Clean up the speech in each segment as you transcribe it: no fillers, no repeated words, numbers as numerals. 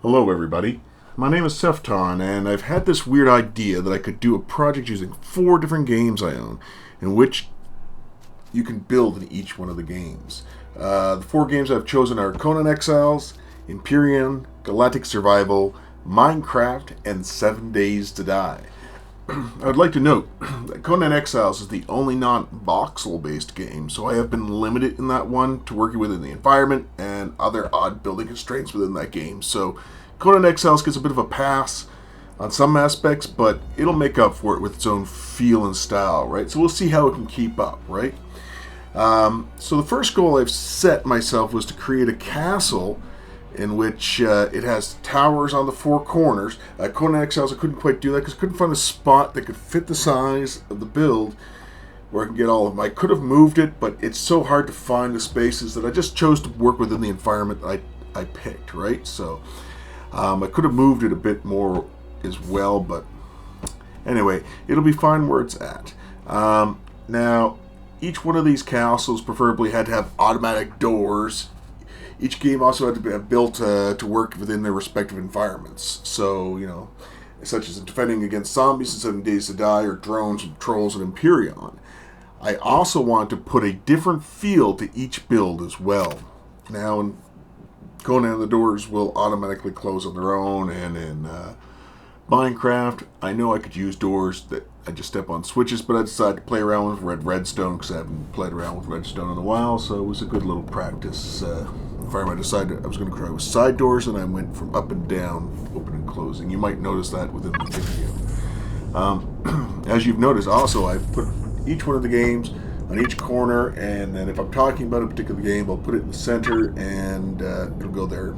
Hello, everybody. My name is Zephton, and I've had this weird idea that I could do a project using 4 different games I own, in which you can build in each one of the games. The 4 games I've chosen are Conan Exiles, Imperium, Galactic Survival, Minecraft, and 7 Days to Die. I would like to note that Conan Exiles is the only non-voxel based game, so I have been limited in that one to working within the environment and other odd building constraints within that game. So Conan Exiles gets a bit of a pass on some aspects, but it'll make up for it with its own feel and style, right? So we'll see how it can keep up, right? So the first goal I've set myself was to create a castle in which it has towers on the 4 corners. Conan Exiles, I couldn't quite do that because I couldn't find a spot that could fit the size of the build where I can get all of them. I could have moved it, but it's so hard to find the spaces that I just chose to work within the environment that I picked, right? So I could have moved it a bit more as well, but anyway, it'll be fine where it's at. Now, each one of these castles preferably had to have automatic doors. Each game also had to be built to work within their respective environments. So, such as defending against zombies in 7 Days to Die or drones and trolls in Imperium. I also want to put a different feel to each build as well. Now, in Conan, the doors will automatically close on their own, and in Minecraft, I know I could use doors that I just step on switches, but I decided to play around with redstone because I haven't played around with redstone in a while, so it was a good little practice. I decided I was going to try with side doors, and I went from up and down, open and closing. You might notice that within the video. As you've noticed, also, I've put each one of the games on each corner, and then if I'm talking about a particular game, I'll put it in the center, and it'll go there.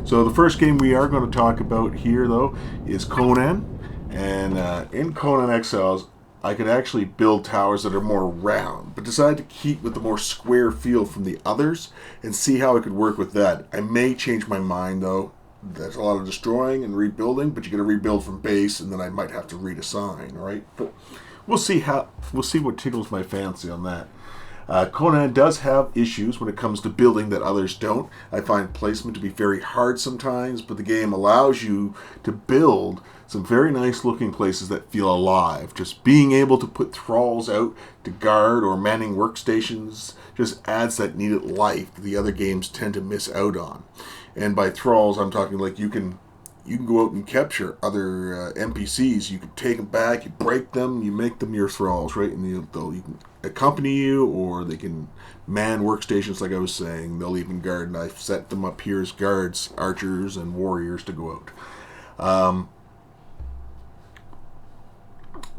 So the first game we are going to talk about here, though, is Conan. And in Conan Exiles, I could actually build towers that are more round, but decided to keep with the more square feel from the others and see how I could work with that. I may change my mind, though. There's a lot of destroying and rebuilding, but you got to rebuild from base, and then I might have to redesign, right? But we'll see what tickles my fancy on that. Conan does have issues when it comes to building that others don't. I find placement to be very hard sometimes, but the game allows you to build some very nice looking places that feel alive. Just being able to put thralls out to guard or manning workstations just adds that needed life that the other games tend to miss out on. And by thralls, I'm talking like you can go out and capture other NPCs. You can take them back, you break them, you make them your thralls, right? And you can accompany you, or they can man workstations, like I was saying. They'll even guard, and I've set them up here as guards, archers, and warriors to go out.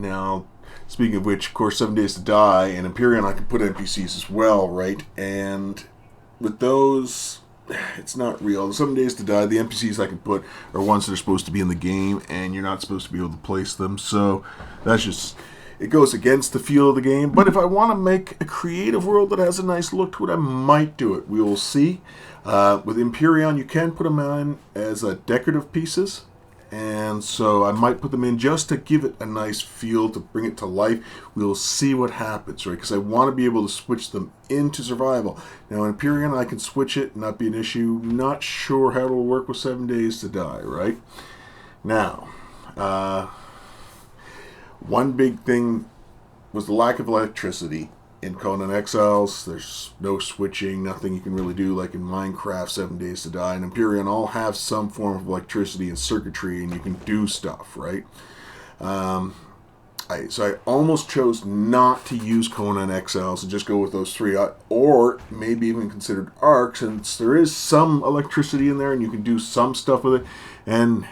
Now, speaking of which, of course, 7 Days to Die and Imperium, I can put NPCs as well, right? And with those, it's not real. The 7 Days to Die, the NPCs I can put are ones that are supposed to be in the game, and you're not supposed to be able to place them. So that's just, it goes against the feel of the game. But if I want to make a creative world that has a nice look to it, I might do it. We will see. With Imperium, you can put them in as decorative pieces. And so I might put them in just to give it a nice feel, to bring it to life. We'll see what happens, right? Because I want to be able to switch them into survival. Now, in Imperium, I can switch it, not be an issue. Not sure how it'll work with 7 Days to Die, right? Now, one big thing was the lack of electricity in Conan Exiles. There's no switching, nothing you can really do like in Minecraft, 7 Days to Die, and Imperium all have some form of electricity and circuitry, and you can do stuff, right? So I almost chose not to use Conan Exiles and just go with those 3, or maybe even considered Ark, since there is some electricity in there and you can do some stuff with it, and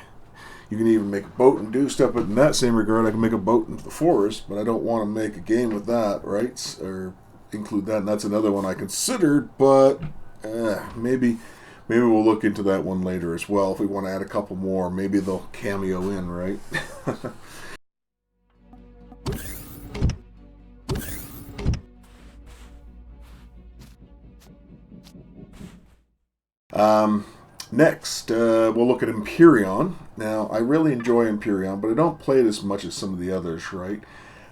you can even make a boat and do stuff, but in that same regard, I can make a boat in the forest, but I don't want to make a game with that, right? Or include that, and that's another one I considered, but maybe we'll look into that one later as well. If we want to add a couple more, maybe they'll cameo in, right? Next, we'll look at Imperium. Now, I really enjoy Imperium, but I don't play it as much as some of the others, right?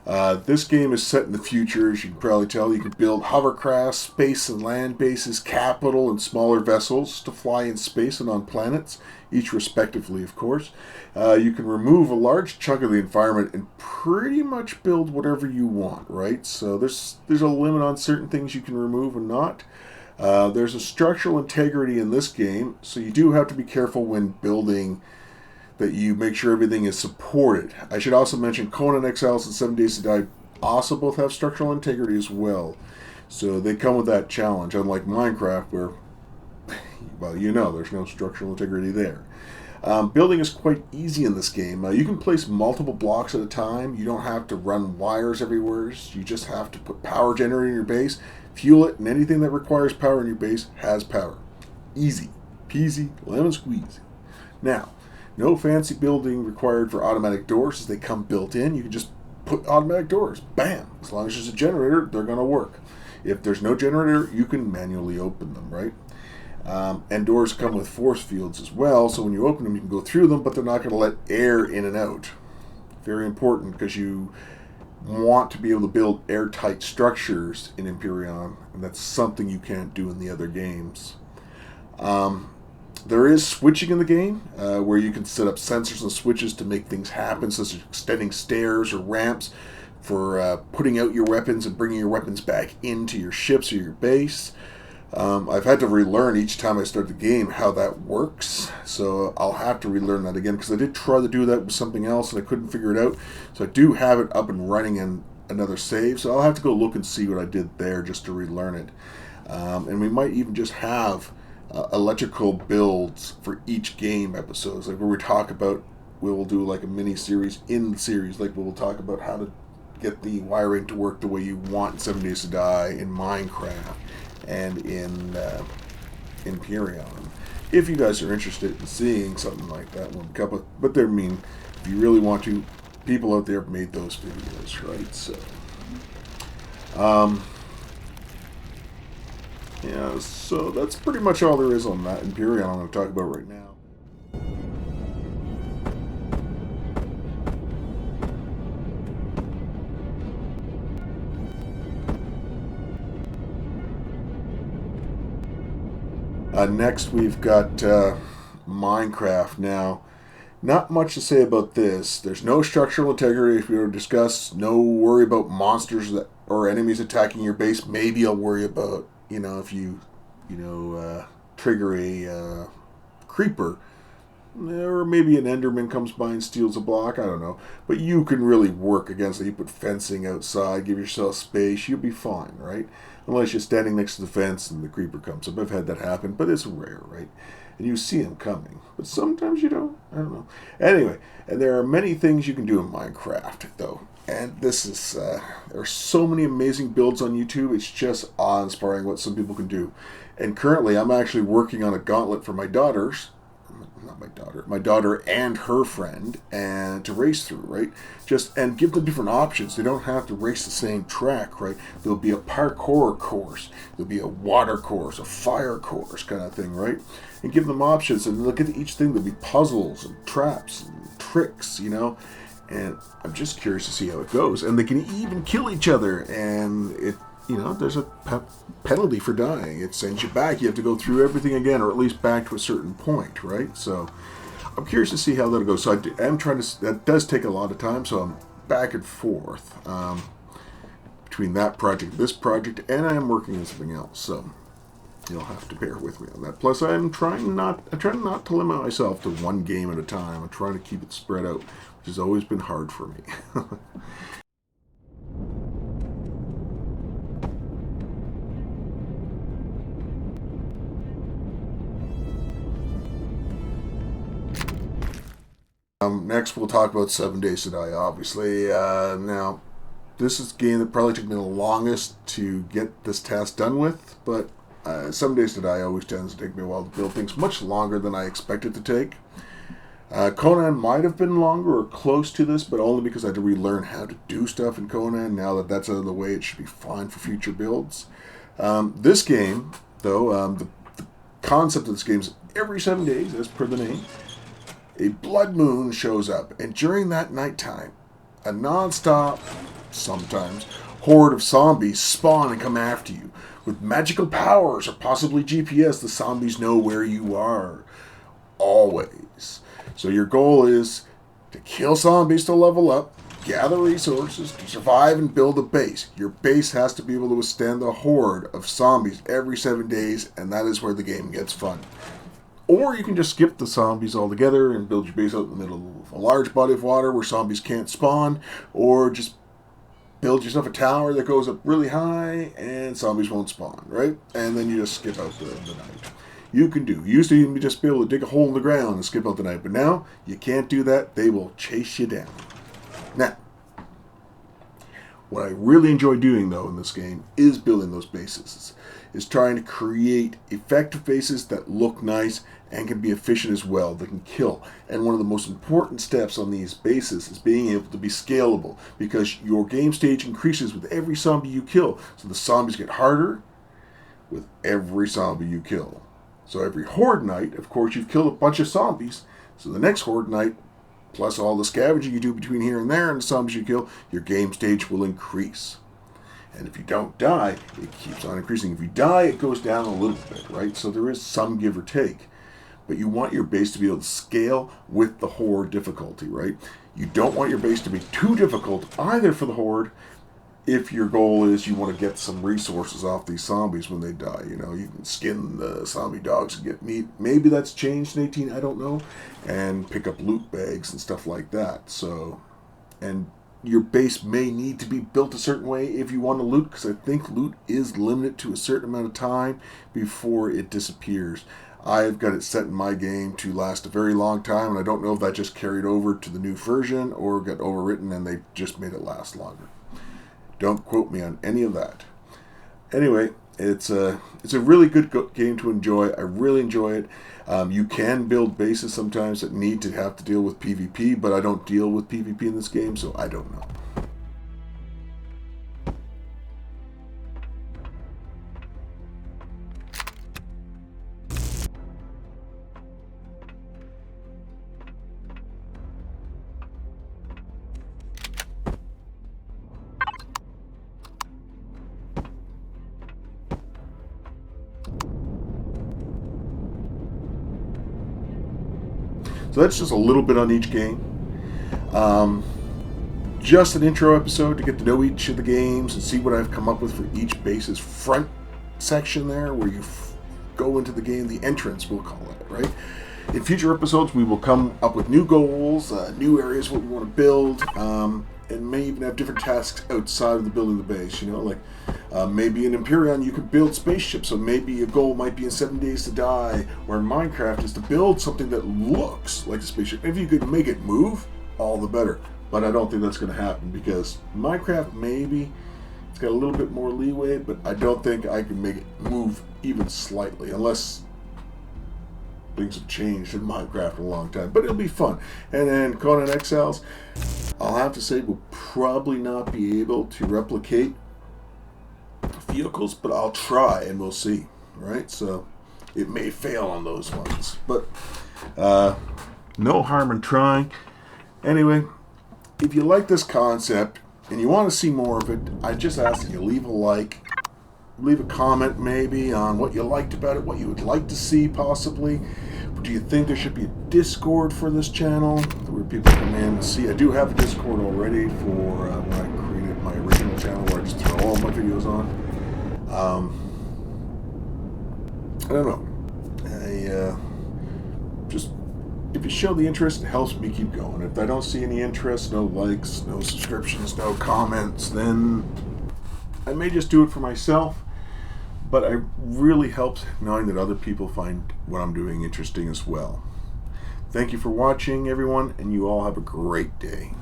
This game is set in the future, as you can probably tell. You can build hovercrafts, space and land bases, capital, and smaller vessels to fly in space and on planets, each respectively, of course. You can remove a large chunk of the environment and pretty much build whatever you want, right? So there's a limit on certain things you can remove and not. There's a structural integrity in this game, so you do have to be careful when building that you make sure everything is supported. I should also mention Conan Exiles and 7 Days to Die also both have structural integrity as well. So they come with that challenge, unlike Minecraft where, well, you know, there's no structural integrity there. Building is quite easy in this game. You can place multiple blocks at a time. You don't have to run wires everywhere. You just have to put power generator in your base, fuel it, and anything that requires power in your base has power. Easy peasy, lemon squeezy. Now, no fancy building required for automatic doors as they come built in. You can just put automatic doors. Bam! As long as there's a generator, they're going to work. If there's no generator, you can manually open them, right? And doors come with force fields as well, so when you open them, you can go through them, but they're not going to let air in and out. Very important, because you want to be able to build airtight structures in Imperium, and that's something you can't do in the other games. There is switching in the game, where you can set up sensors and switches to make things happen, such as extending stairs or ramps for putting out your weapons and bringing your weapons back into your ships or your base. I've had to relearn each time I start the game how that works, so I'll have to relearn that again, because I did try to do that with something else and I couldn't figure it out. So I do have it up and running in another save, so I'll have to go look and see what I did there just to relearn it. And we might even just have electrical builds for each game episodes, like where we talk about, we'll do like a mini series in the series, like we'll talk about how to get the wiring to work the way you want in 7 Days to Die, in Minecraft, and in Imperium. If you guys are interested in seeing something like that, we'll come up. But I mean, if you really want to, people out there have made those videos, right? So, yeah, so that's pretty much all there is on that Imperium I'm going to talk about right now. Next, we've got Minecraft. Now, not much to say about this. There's no structural integrity, if we were to discuss. No worry about monsters or enemies attacking your base. Maybe I'll worry about, if you trigger a creeper. Or maybe an Enderman comes by and steals a block. I don't know. But you can really work against it. You put fencing outside, give yourself space. You'll be fine, right? Unless you're standing next to the fence and the creeper comes up. I've had that happen, but it's rare, right? And you see him coming. But sometimes you don't. I don't know. Anyway, and there are many things you can do in Minecraft, though. And this is, there are so many amazing builds on YouTube. It's just awe-inspiring what some people can do. And currently, I'm actually working on a gauntlet for my daughters. My daughter and her friend, and to race through, right? And give them different options. They don't have to race the same track, right? There'll be a parkour course, there'll be a water course, a fire course kind of thing, right? And give them options, and look at each thing. There'll be puzzles and traps and tricks, and I'm just curious to see how it goes. And they can even kill each other, and there's a penalty for dying. It sends you back. You have to go through everything again, or at least back to a certain point, right? So I'm curious to see how that'll go. So I'm trying to. That does take a lot of time. So I'm back and forth between that project, this project, and I am working on something else. So you'll have to bear with me on that. Plus, I'm trying not to limit myself to one game at a time. I'm trying to keep it spread out, which has always been hard for me. Next, we'll talk about 7 Days to Die, obviously. Now, this is a game that probably took me the longest to get this task done with, but 7 Days to Die always tends to take me a while to build things, much longer than I expected to take. Conan might have been longer or close to this, but only because I had to relearn how to do stuff in Conan. Now that that's out of the way, it should be fine for future builds. This game, though, the concept of this game is every 7 days, as per the name, a blood moon shows up, and during that nighttime, a non-stop sometimes, horde of zombies spawn and come after you. With magical powers or possibly GPS, the zombies know where you are. Always. So your goal is to kill zombies to level up, gather resources to survive, and build a base. Your base has to be able to withstand the horde of zombies every 7 days, and that is where the game gets fun. Or you can just skip the zombies altogether and build your base out in the middle of a large body of water where zombies can't spawn, or just build yourself a tower that goes up really high and zombies won't spawn, right? And then you just skip out the night. You can do. You used to even just be able to dig a hole in the ground and skip out the night, but now you can't do that. They will chase you down. Now, what I really enjoy doing, though, in this game is building those bases. Is trying to create effective bases that look nice and can be efficient as well, that can kill. And one of the most important steps on these bases is being able to be scalable, because your game stage increases with every zombie you kill. So the zombies get harder with every zombie you kill. So every horde night, of course, you've killed a bunch of zombies. So the next horde night, plus all the scavenging you do between here and there and the zombies you kill, your game stage will increase. And if you don't die, it keeps on increasing. If you die, it goes down a little bit, right? So there is some give or take. But you want your base to be able to scale with the horde difficulty, right? You don't want your base to be too difficult either for the horde, if your goal is you want to get some resources off these zombies when they die. You know, you can skin the zombie dogs and get meat. Maybe that's changed in 18, I don't know. And pick up loot bags and stuff like that. So, and your base may need to be built a certain way if you want to loot, because I think loot is limited to a certain amount of time before it disappears. I've got it set in my game to last a very long time, and I don't know if that just carried over to the new version or got overwritten and they just made it last longer. Don't quote me on any of that. Anyway, it's a really good game to enjoy. I really enjoy it. You can build bases sometimes that need to have to deal with PvP, but I don't deal with PvP in this game, so I don't know. So that's just a little bit on each game. Just an intro episode to get to know each of the games and see what I've come up with for each base's front section there, where you go into the game, the entrance, we'll call it, right? In future episodes, we will come up with new goals, new areas what we want to build, and may even have different tasks outside of the building the base. You know, like maybe in Imperium you could build spaceships, so maybe a goal might be in 7 days to die, or in Minecraft is to build something that looks like a spaceship. If you could make it move, all the better. But I don't think that's going to happen, because Minecraft, maybe it's got a little bit more leeway, but I don't think I can make it move even slightly, unless things have changed in Minecraft in a long time. But it'll be fun. And then Conan Exiles, I'll have to say, will probably not be able to replicate vehicles, but I'll try and we'll see, right? So it may fail on those ones, but no harm in trying. Anyway, if you like this concept and you want to see more of it, I just ask that you leave a like, leave a comment maybe on what you liked about it, what you would like to see possibly. Do you think there should be a Discord for this channel where people come in and see? I do have a Discord already for when I created my original channel where I just throw all my videos on. I don't know. Just, if you show the interest, it helps me keep going. If I don't see any interest, no likes, no subscriptions, no comments, then I may just do it for myself. But it really helps knowing that other people find what I'm doing interesting as well. Thank you for watching, everyone, and you all have a great day.